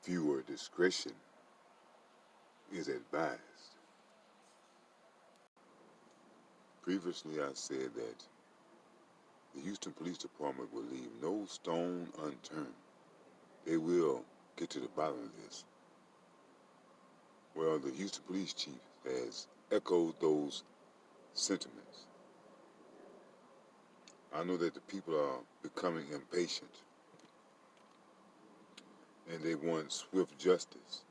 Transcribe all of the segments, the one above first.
Viewer discretion is advised. Previously, I said that the Houston Police Department will leave no stone unturned. They will get to the bottom of this. Well, the Houston Police Chief has echoed those sentiments. I know that the people are becoming impatient and they want swift justice.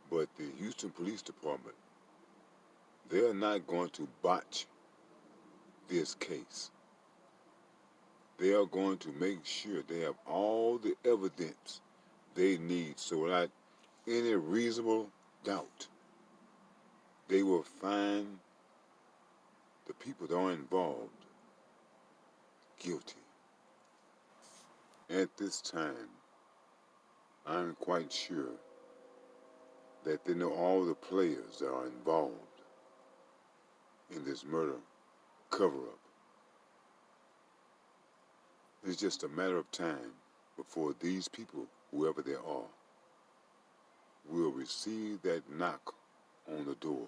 But the Houston Police Department, they're not going to botch this case. They are going to make sure they have all the evidence they need so without any reasonable doubt, they will find the people that are involved guilty. At this time, I'm quite sure that they know all the players that are involved in this murder cover-up. It's just a matter of time before these people, whoever they are, will receive that knock on the door.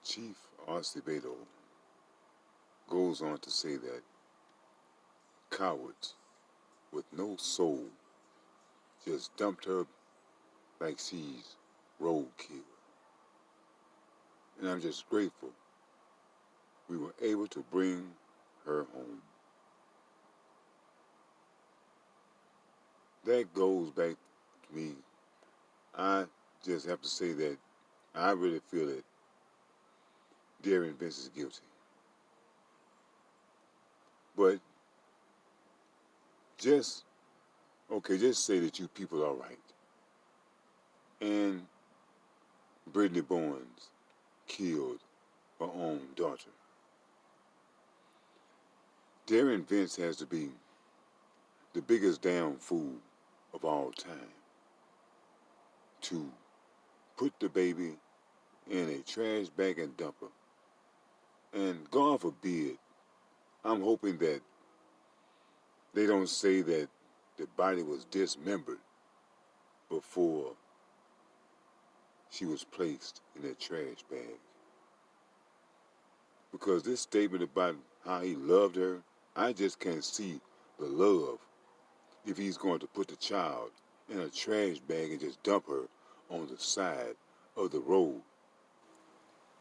Chief Acevedo goes on to say that cowards with no soul just dumped her like she's roadkill. And I'm just grateful we were able to bring her home. That goes back to me. I just have to say that I really feel that Derion Vence is guilty. But just say that you people are right. And Brittany Bowens killed her own daughter. Derion Vence has to be the biggest damn fool of all time to put the baby in a trash bag and dump her. And God forbid, I'm hoping that they don't say that the body was dismembered before she was placed in that trash bag. Because this statement about how he loved her, I just can't see the love if he's going to put the child in a trash bag and just dump her on the side of the road.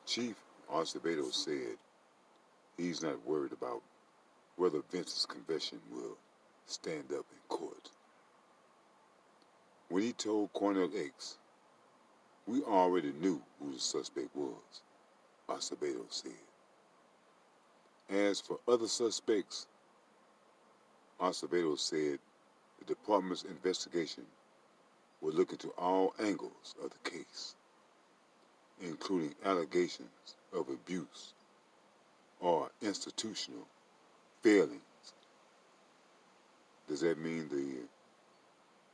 Chief Acevedo said he's not worried about whether Vence's confession will stand up in court. When he told Cornell X, we already knew who the suspect was, Acevedo said. As for other suspects, Acevedo said the department's investigation will look into all angles of the case, including allegations of abuse or institutional failings. Does that mean the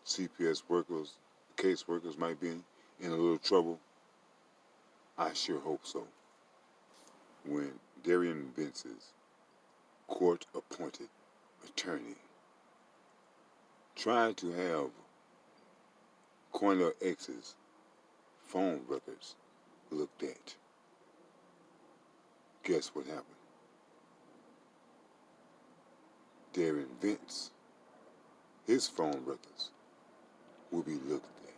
CPS workers, case workers might be in a little trouble? I sure hope so. When Derion Vence's court-appointed attorney tried to have Cornell X's phone records looked at, guess what happened? Derion Vence, his phone records will be looked at.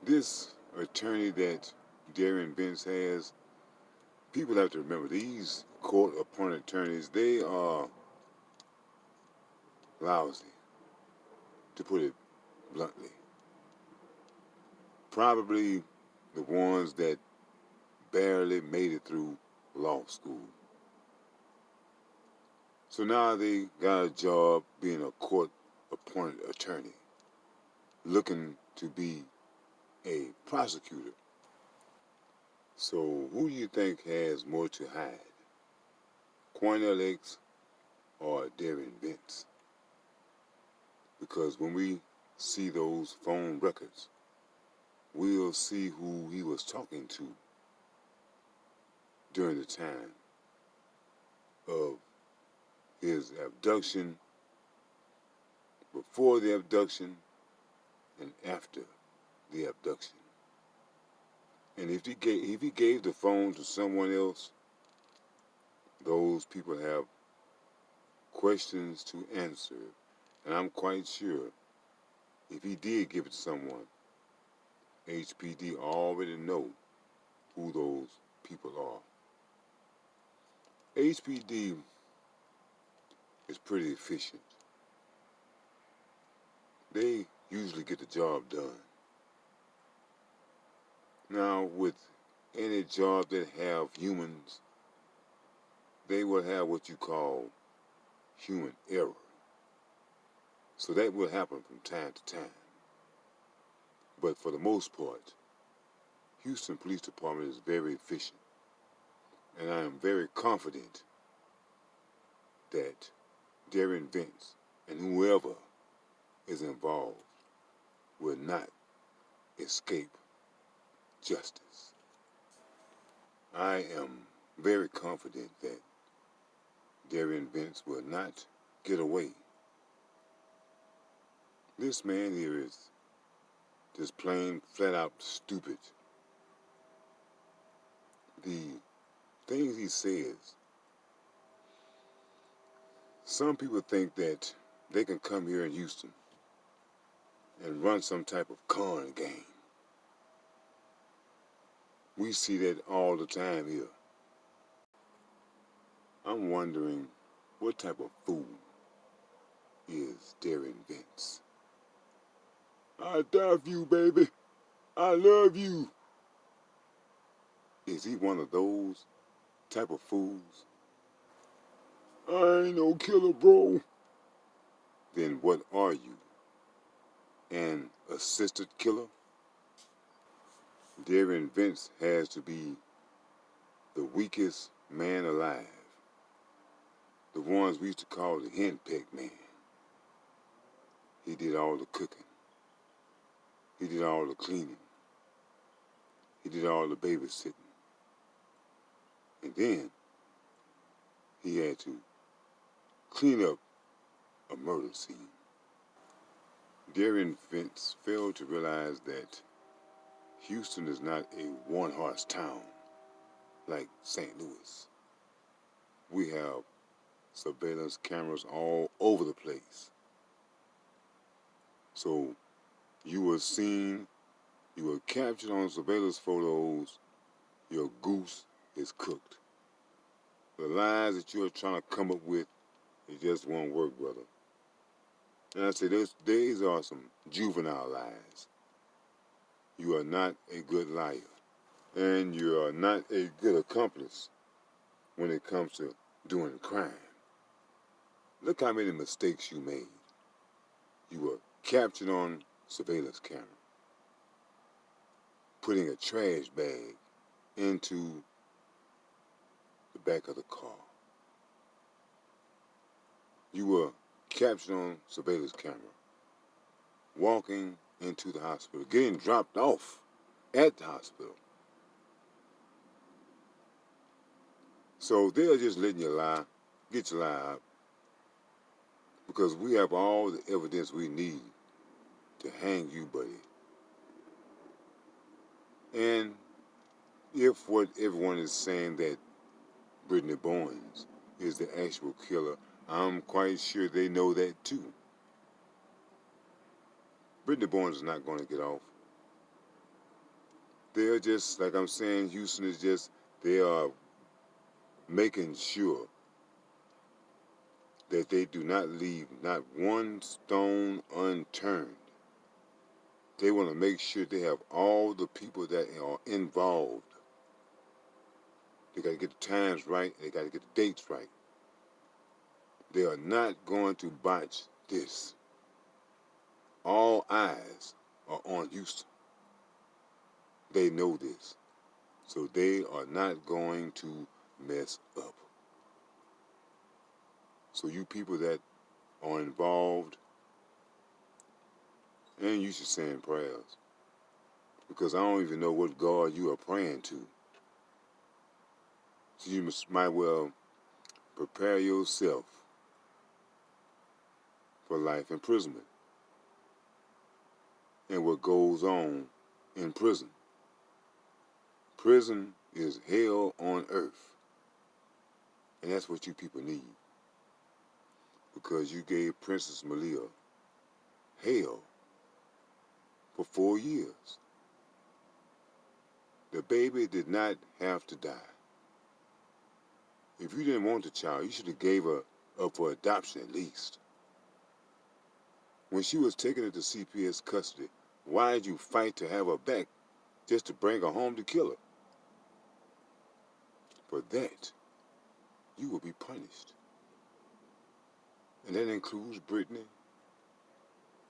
This attorney that Derion Vence has, people have to remember, these court-appointed attorneys, they are lousy, to put it bluntly. Probably the ones that barely made it through law school. So now they got a job being a court-appointed attorney, looking to be a prosecutor. So who do you think has more to hide? Cornell X or Derion Vence? Because when we see those phone records, we'll see who he was talking to during the time of his abduction, before the abduction, and after the abduction. And if he gave the phone to someone else, those people have questions to answer. And I'm quite sure if he did give it to someone, HPD already know who those people are. HPD is pretty efficient. They usually get the job done. Now, with any job that have humans, they will have what you call human error. So that will happen from time to time. But for the most part, Houston Police Department is very efficient. And I am very confident that Derion Vence and whoever is involved will not escape justice. I am very confident that Derion Vence will not get away. This man here is just plain, flat out stupid. The things he says, some people think that they can come here in Houston and run some type of con game. We see that all the time here. I'm wondering what type of fool is Derion Vence. I die for you, baby. I love you. Is he one of those type of fools? I ain't no killer, bro. Then what are you? An assisted killer? Derion Vence has to be the weakest man alive. The ones we used to call the henpecked man. He did all the cooking. He did all the cleaning. He did all the babysitting. And then he had to clean up a murder scene. Derion Vence failed to realize that Houston is not a one-horse town like St. Louis. We have surveillance cameras all over the place. So you were seen, you were captured on surveillance photos, your goose is cooked. The lies that you are trying to come up with, it just won't work, brother. And I say these are some juvenile lies. You are not a good liar. And you are not a good accomplice when it comes to doing crime. Look how many mistakes you made. You were captured on surveillance camera, putting a trash bag into the back of the car. You were captured on surveillance camera, walking into the hospital, getting dropped off at the hospital. So they're just letting you lie, get your lie out, because we have all the evidence we need to hang you, buddy. And if what everyone is saying that Brittany Bowens is the actual killer, I'm quite sure they know that too. Brittany Bowens is not going to get off. They're just, like I'm saying, Houston is just, they are making sure that they do not leave not one stone unturned. They want to make sure they have all the people that are involved. They got to get the times right. They got to get the dates right. They are not going to botch this. All eyes are on Houston. They know this. So they are not going to mess up. So you people that are involved, and you should say in prayers, because I don't even know what God you are praying to. So you might well prepare yourself for life imprisonment and what goes on in prison. Prison is hell on earth, and that's what you people need, because you gave Princess Malia hell for 4 years. The baby did not have to die. If you didn't want the child, you should have gave her up for adoption at least. When she was taken into CPS custody, why did you fight to have her back just to bring her home to kill her? For that, you will be punished. And that includes Brittany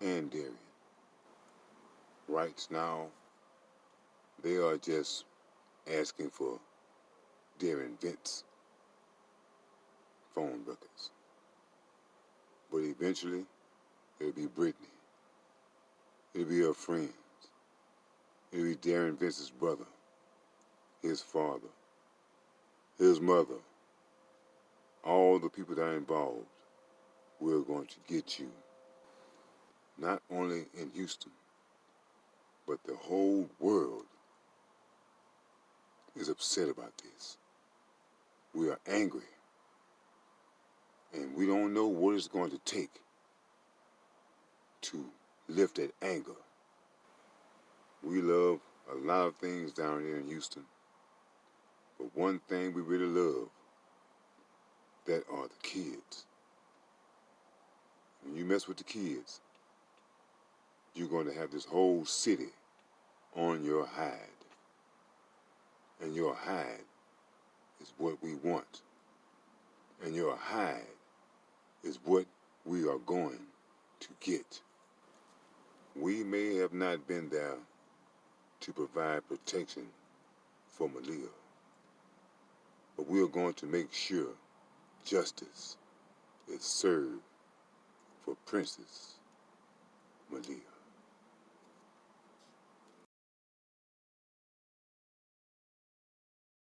and Derion. Right now, they are just asking for Derion Vence phone records. But eventually, it'll be Brittany. It'll be her friends. It'll be Derion Vence's brother, his father, his mother. All the people that are involved, we're going to get you. Not only in Houston, but the whole world is upset about this. We are angry. And we don't know what it's going to take to lift that anger. We love a lot of things down here in Houston, but one thing we really love, that are the kids. When you mess with the kids, you're going to have this whole city on your hide. And your hide is what we want. And your hide is what we are going to get. We may have not been there to provide protection for Malia, but we are going to make sure justice is served for Princess